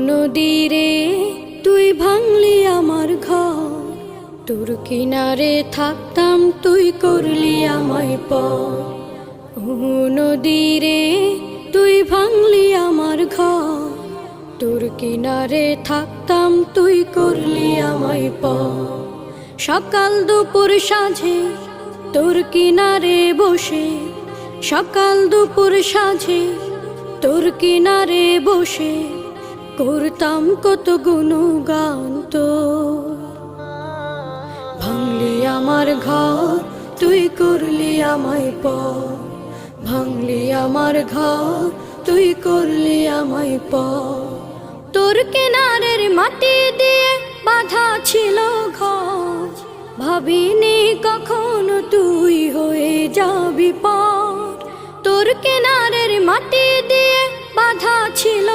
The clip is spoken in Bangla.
নদীরে তুই ভাঙলি আমার ঘর, তোর কিনারে থাকতাম তুই করলি আমায় পর। নদীরে তুই ভাঙলি আমার ঘর, তোর কিনারে থাকতাম তুই করলি আমায় পর। সকাল দুপুর সাঁঝে তোর কিনারে বসে, সকাল দুপুর সাঁঝে তোর কিনারে বসে করতাম কত গুণগান তোর। ভাঙলি আমার ঘর তুই করলি আমায় পর, ভাঙলি আমার ঘর তুই করলি আমায় পর। তোর কিনারের মাটি দিয়ে বাঁধা ছিল ঘর, ভাবিনি কখনো তুই হয়ে যাবি পর। তোর কিনারের মাটি দিয়ে বাঁধা ছিল